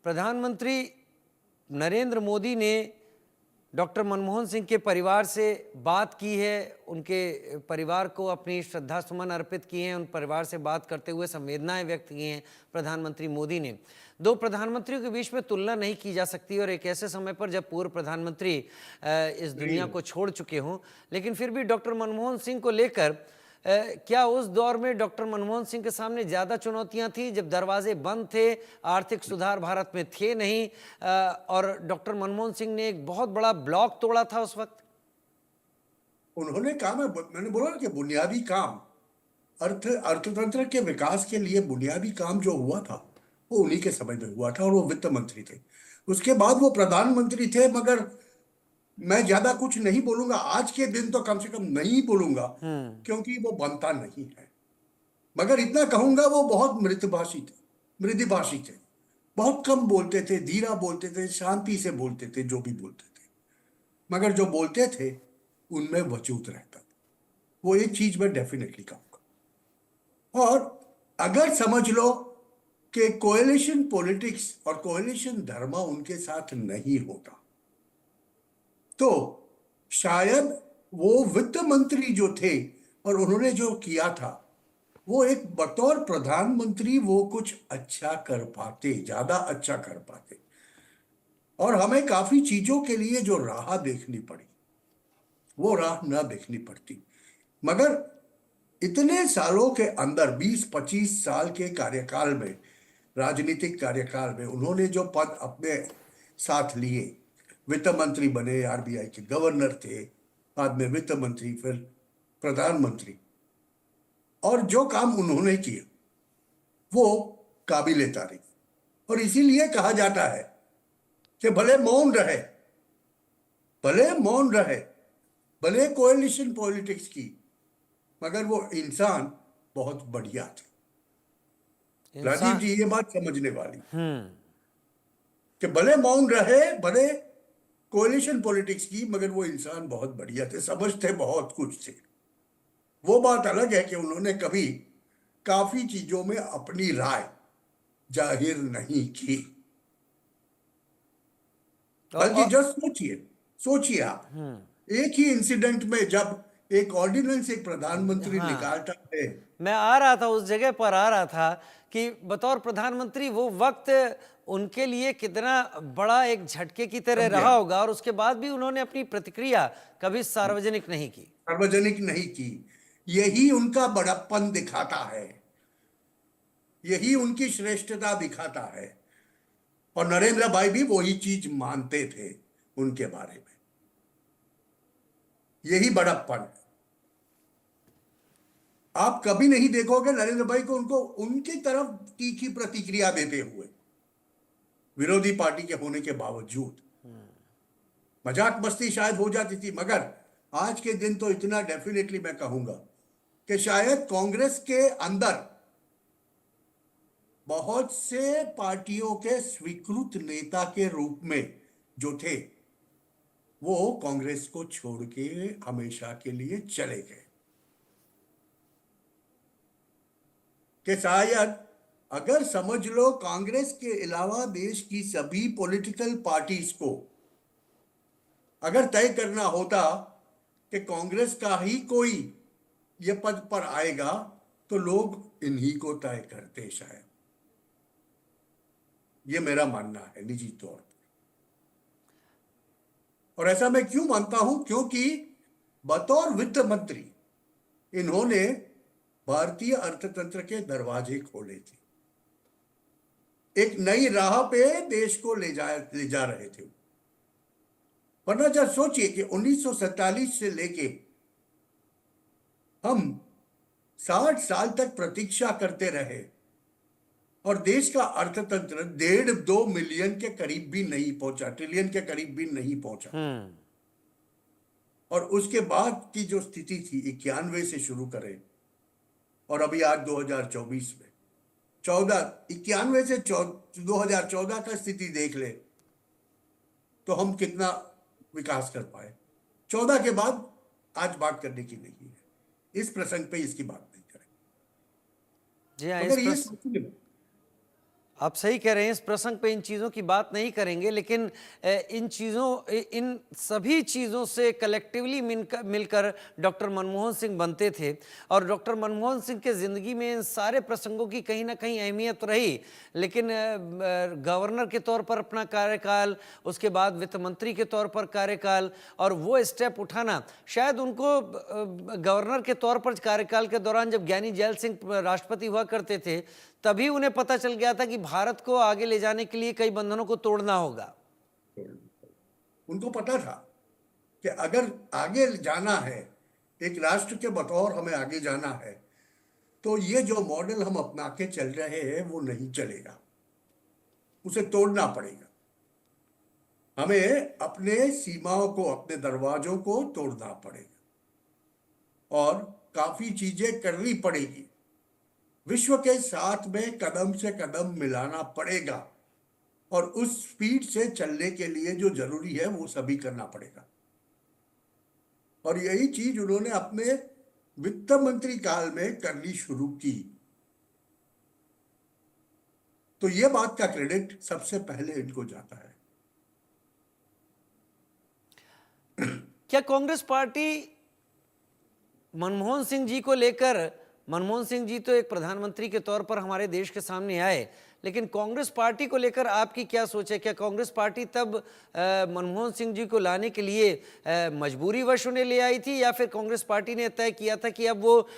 प्रधानमंत्री नरेंद्र मोदी ने डॉक्टर मनमोहन सिंह के परिवार से बात की है, उनके परिवार को अपनी श्रद्धा सुमन अर्पित किए हैं। उन परिवार से बात करते हुए संवेदनाएं व्यक्त की हैं प्रधानमंत्री मोदी ने। दो प्रधानमंत्रियों के बीच में तुलना नहीं की जा सकती और एक ऐसे समय पर जब पूर्व प्रधानमंत्री इस दुनिया को छोड़ चुके हों, लेकिन फिर भी डॉक्टर मनमोहन सिंह को लेकर क्या उस दौर में डॉक्टर मनमोहन सिंह के सामने ज़्यादा चुनौतियां थी जब दरवाजे बंद थे, आर्थिक सुधार भारत में थे नहीं, और डॉक्टर मनमोहन सिंह ने एक बहुत बड़ा ब्लॉक तोड़ा था उस वक्त? उन्होंने काम है, मैंने बोला ना कि बुनियादी काम अर्थतंत्र के विकास के लिए बुनियादी काम जो हुआ था वो उन्हीं के समय में हुआ था और वो वित्त मंत्री थे। उसके बाद वो प्रधानमंत्री थे, मगर मैं ज्यादा कुछ नहीं बोलूंगा आज के दिन, तो कम से कम नहीं बोलूंगा क्योंकि वो बनता नहीं है। मगर इतना कहूंगा वो बहुत मृदुभाषी थे, बहुत कम बोलते थे, धीरा बोलते थे, शांति से बोलते थे, जो भी बोलते थे, मगर जो बोलते थे उनमें वजूद रहता था। वो एक चीज मैं डेफिनेटली कहूंगा। और अगर समझ लो कि कोएलिशन पॉलिटिक्स और कोएलिशन धर्मा उनके साथ नहीं होता तो शायद वो वित्त मंत्री जो थे और उन्होंने जो किया था वो एक बतौर प्रधानमंत्री वो कुछ अच्छा कर पाते, ज्यादा अच्छा कर पाते। और हमें काफी चीजों के लिए जो राह देखनी पड़ी वो राह न देखनी पड़ती। मगर इतने सालों के अंदर 20-25 साल के कार्यकाल में, राजनीतिक कार्यकाल में, उन्होंने जो पद अपने साथ लिए, वित्त मंत्री बने, आरबीआई के गवर्नर थे, बाद में वित्त मंत्री, फिर प्रधानमंत्री, और जो काम उन्होंने किया वो काबिले तारीफ। और इसीलिए कहा जाता है कि भले मौन रहे, भले मौन रहे, भले कोएलिशन पॉलिटिक्स की, मगर वो इंसान बहुत बढ़िया थे। राजीव जी, ये बात समझने वाली कि भले मौन रहे, भले कोएलिशन पॉलिटिक्स की, मगर वो इंसान बहुत बढ़िया थे, समझते बहुत कुछ थे। वो बात अलग है कि उन्होंने कभी काफी चीजों में अपनी राय जाहिर नहीं की। बल्कि जस्ट सोचिए आप, एक ही इंसिडेंट में जब एक ऑर्डिनेंस एक प्रधानमंत्री निकालता है। मैं आ रहा था, उस जगह पर आ रहा था कि बतौर प्रधानमंत्री वो वक्त उनके लिए कितना बड़ा एक झटके की तरह रहा होगा, और उसके बाद भी उन्होंने अपनी प्रतिक्रिया कभी सार्वजनिक नहीं की। यही उनका बड़प्पन दिखाता है, यही उनकी श्रेष्ठता दिखाता है। और नरेंद्र भाई भी वही चीज मानते थे उनके बारे में, यही बड़प्पन है। आप कभी नहीं देखोगे नरेंद्र भाई को उनको उनकी तरफ तीखी प्रतिक्रिया देते हुए, विरोधी पार्टी के होने के बावजूद। मजाक मस्ती शायद हो जाती थी, मगर आज के दिन तो इतना डेफिनेटली मैं कहूंगा कि शायद कांग्रेस के अंदर बहुत से पार्टियों के स्वीकृत नेता के रूप में जो थे वो कांग्रेस को छोड़ के हमेशा के लिए चले गए। कि शायद अगर समझ लो कांग्रेस के अलावा देश की सभी पॉलिटिकल पार्टीज को अगर तय करना होता कि कांग्रेस का ही कोई ये पद पर आएगा तो लोग इन्हीं को तय करते शायद। ये मेरा मानना है निजी तौर पर। और ऐसा मैं क्यों मानता हूं? क्योंकि बतौर वित्त मंत्री इन्होंने भारतीय अर्थतंत्र के दरवाजे खोले थे, एक नई राह पे देश को ले जा रहे थे। वरना जब सोचिए कि 1947 से लेके हम 60 साल तक प्रतीक्षा करते रहे और देश का अर्थतंत्र 1.5-2 मिलियन के करीब भी नहीं पहुंचा, ट्रिलियन के करीब भी नहीं पहुंचा। और उसके बाद की जो स्थिति थी 91 से शुरू करें और अभी आज 2024 में 91 से 2014 का स्थिति देख ले तो हम कितना विकास कर पाए। 14 के बाद आज बात करने की नहीं है, इस प्रसंग पे इसकी बात नहीं करें। जी हाँ, अगर ये सोचिए, आप सही कह रहे हैं, इस प्रसंग पे इन चीज़ों की बात नहीं करेंगे, लेकिन इन सभी चीज़ों से कलेक्टिवली मिलकर डॉक्टर मनमोहन सिंह बनते थे। और डॉक्टर मनमोहन सिंह के ज़िंदगी में इन सारे प्रसंगों की कहीं ना कहीं अहमियत रही, लेकिन गवर्नर के तौर पर अपना कार्यकाल, उसके बाद वित्त मंत्री के तौर पर कार्यकाल, और वो स्टेप उठाना शायद उनको गवर्नर के तौर पर कार्यकाल के दौरान जब ज्ञानी जैल सिंह राष्ट्रपति हुआ करते थे, तभी उन्हें पता चल गया था कि भारत को आगे ले जाने के लिए कई बंधनों को तोड़ना होगा। उनको पता था कि अगर आगे जाना है, एक राष्ट्र के बतौर हमें आगे जाना है, तो ये जो मॉडल हम अपना के चल रहे हैं वो नहीं चलेगा, उसे तोड़ना पड़ेगा। हमें अपने सीमाओं को, अपने दरवाजों को तोड़ना पड़ेगा और काफी चीजें करनी पड़ेगी। विश्व के साथ में कदम से कदम मिलाना पड़ेगा और उस स्पीड से चलने के लिए जो जरूरी है वो सभी करना पड़ेगा। और यही चीज उन्होंने अपने वित्त मंत्री काल में करनी शुरू की। तो ये बात का क्रेडिट सबसे पहले इनको जाता है। क्या कांग्रेस पार्टी मनमोहन सिंह जी को लेकर, मनमोहन सिंह जी तो एक प्रधानमंत्री के तौर पर हमारे देश के सामने आए, लेकिन कांग्रेस पार्टी को लेकर आपकी क्या सोच है? क्या कांग्रेस पार्टी तब मनमोहन सिंह जी को लाने के लिए मजबूरी वश उन्हें ले आई थी, या फिर कांग्रेस पार्टी ने तय किया था कि अब वो